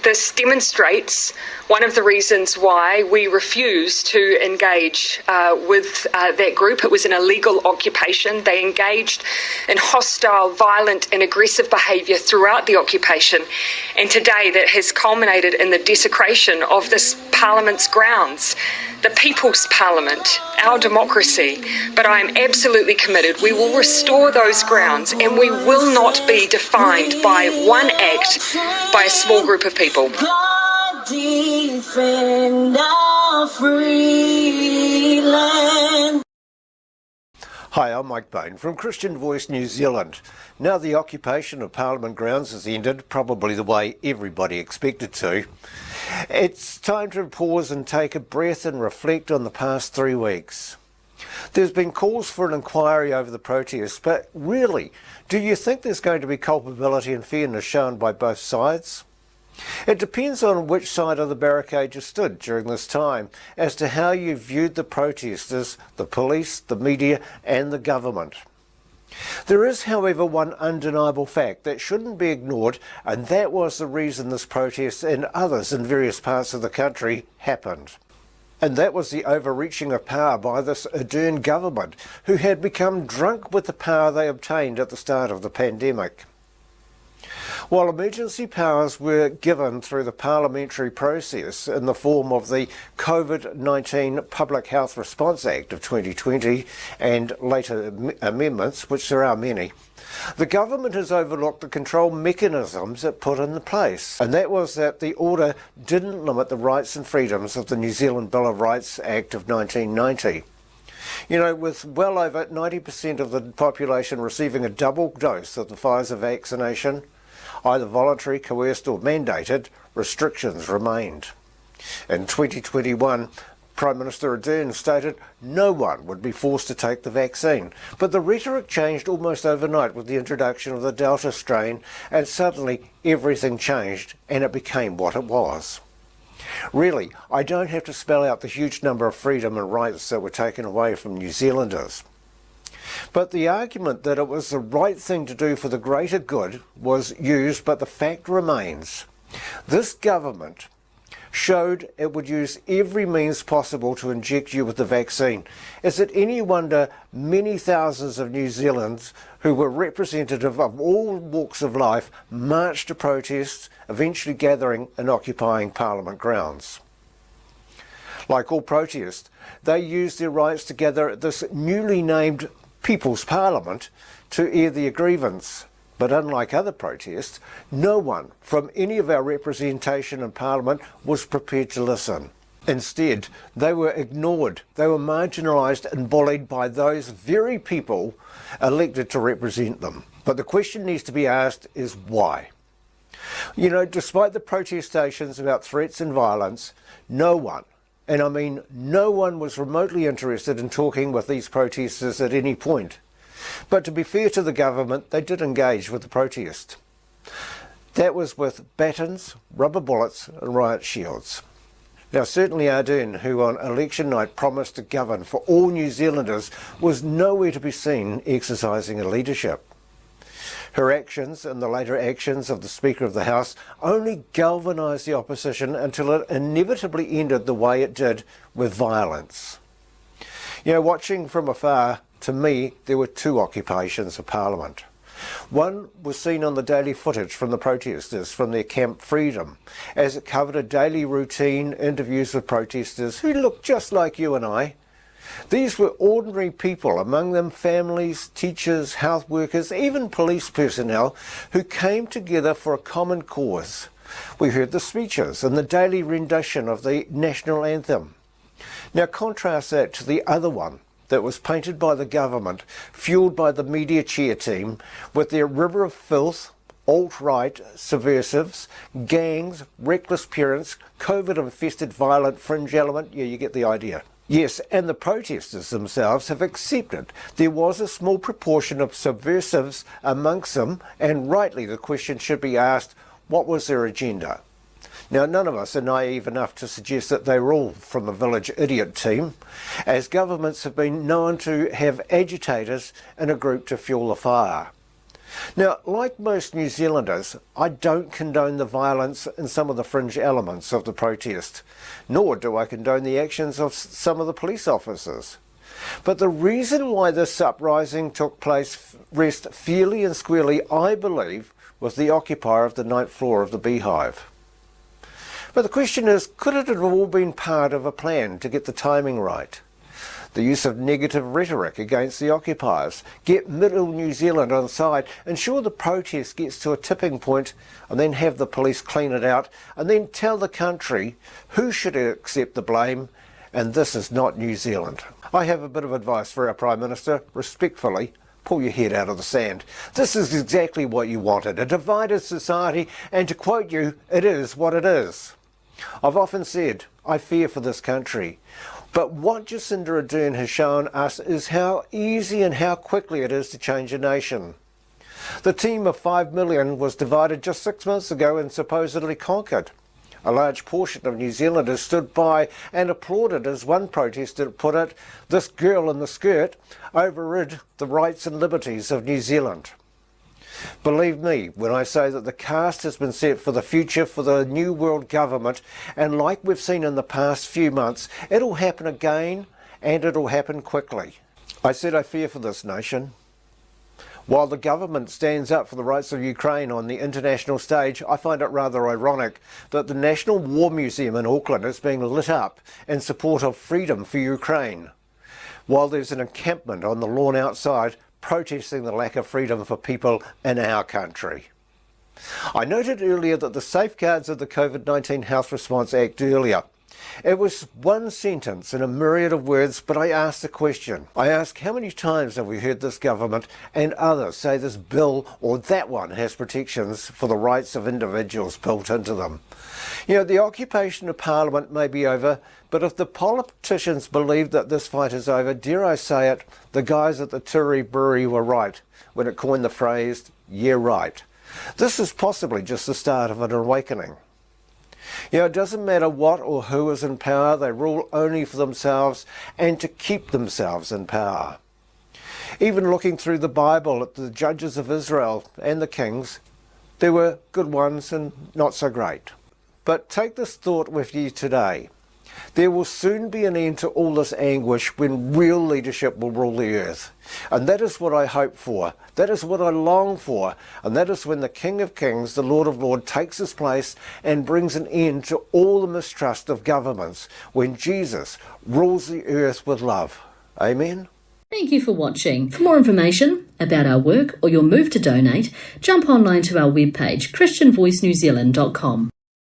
This demonstrates one of the reasons why we refuse to engage with that group. It was an illegal occupation. They engaged in hostile, violent and aggressive behaviour throughout the occupation, and today that has culminated in the desecration of this Parliament's grounds, the People's Parliament, our democracy. But I am absolutely committed. We will restore those grounds, and we will not be defined by one act by a small group of people. God defend our free land. Hi, I'm Mike Bain from Christian Voice New Zealand. Now the occupation of Parliament grounds has ended, probably the way everybody expected to. It's time to pause and take a breath and reflect on the past 3 weeks. There's been calls for an inquiry over the protests, but really, do you think there's going to be culpability and fairness shown by both sides? It depends on which side of the barricade you stood during this time as to how you viewed the protesters, the police, the media and the government. There is, however, one undeniable fact that shouldn't be ignored, and that was the reason this protest and others in various parts of the country happened. And that was the overreaching of power by this Ardern government, who had become drunk with the power they obtained at the start of the pandemic. While emergency powers were given through the parliamentary process in the form of the COVID-19 Public Health Response Act of 2020 and later amendments, which there are many, the government has overlooked the control mechanisms it put in place, and that was that the order didn't limit the rights and freedoms of the New Zealand Bill of Rights Act of 1990. You know, with well over 90% of the population receiving a double dose of the Pfizer vaccination, either voluntary, coerced or mandated, restrictions remained. In 2021, Prime Minister Ardern stated no one would be forced to take the vaccine, but the rhetoric changed almost overnight with the introduction of the Delta strain, and suddenly everything changed and it became what it was. Really, I don't have to spell out the huge number of freedom and rights that were taken away from New Zealanders. But the argument that it was the right thing to do for the greater good was used, but the fact remains. This government showed it would use every means possible to inject you with the vaccine. Is it any wonder many thousands of New Zealanders who were representative of all walks of life marched to protest, eventually gathering and occupying Parliament grounds? Like all protests, they used their rights to gather at this newly named People's Parliament to air their grievance. But unlike other protests, no one from any of our representation in Parliament was prepared to listen. Instead, they were ignored, they were marginalised and bullied by those very people elected to represent them. But the question needs to be asked is why? You know, despite the protestations about threats and violence, no one, and I mean no one, was remotely interested in talking with these protesters at any point. But to be fair to the government, they did engage with the protest. That was with batons, rubber bullets and riot shields. Now certainly Ardern, who on election night promised to govern for all New Zealanders, was nowhere to be seen exercising a leadership. Her actions and the later actions of the Speaker of the House only galvanised the opposition until it inevitably ended the way it did, with violence. You know, watching from afar, to me, there were two occupations of Parliament. One was seen on the daily footage from the protesters from their Camp Freedom, as it covered a daily routine, interviews with protesters who looked just like you and I. These were ordinary people, among them families, teachers, health workers, even police personnel, who came together for a common cause. We heard the speeches and the daily rendition of the national anthem. Now contrast that to the other one that was painted by the government, fuelled by the media chair team, with their river of filth, alt-right subversives, gangs, reckless parents, COVID-infested violent fringe element. Yeah, you get the idea. Yes, and the protesters themselves have accepted there was a small proportion of subversives amongst them, and rightly the question should be asked, what was their agenda? Now, none of us are naive enough to suggest that they were all from the village idiot team, as governments have been known to have agitators in a group to fuel the fire. Now, like most New Zealanders, I don't condone the violence in some of the fringe elements of the protest, nor do I condone the actions of some of the police officers. But the reason why this uprising took place rests fairly and squarely, I believe, with the occupier of the 9th floor of the Beehive. But the question is, could it have all been part of a plan to get the timing right? The use of negative rhetoric against the occupiers, get middle New Zealand on side, ensure the protest gets to a tipping point, and then have the police clean it out, and then tell the country who should accept the blame, and this is not New Zealand. I have a bit of advice for our Prime Minister. Respectfully, pull your head out of the sand. This is exactly what you wanted, a divided society, and to quote you, it is what it is. I've often said, I fear for this country. But what Jacinda Ardern has shown us is how easy and how quickly it is to change a nation. The team of 5 million was divided just 6 months ago and supposedly conquered. A large portion of New Zealanders stood by and applauded, as one protester put it, this girl in the skirt overrid the rights and liberties of New Zealand. Believe me when I say that the cast has been set for the future for the New World Government, and like we've seen in the past few months, it'll happen again and it'll happen quickly. I said I fear for this nation. While the government stands up for the rights of Ukraine on the international stage, I find it rather ironic that the National War Museum in Auckland is being lit up in support of freedom for Ukraine, while there's an encampment on the lawn outside protesting the lack of freedom for people in our country. I noted earlier that the safeguards of the COVID-19 Health Response Act earlier. It was one sentence in a myriad of words, but I asked a question. I asked, how many times have we heard this government and others say this bill or that one has protections for the rights of individuals built into them? You know, the occupation of Parliament may be over, but if the politicians believe that this fight is over, dare I say it, the guys at the Turi Brewery were right when it coined the phrase, yeah right. This is possibly just the start of an awakening. You know, it doesn't matter what or who is in power, they rule only for themselves and to keep themselves in power. Even looking through the Bible at the judges of Israel and the kings, there were good ones and not so great. But take this thought with you today. There will soon be an end to all this anguish when real leadership will rule the earth. And that is what I hope for. That is what I long for. And that is when the King of Kings, the Lord of Lords, takes his place and brings an end to all the mistrust of governments. When Jesus rules the earth with love. Amen. Thank you for watching. For more information about our work or your move to donate, jump online to our webpage, christianvoicenewzealand.com.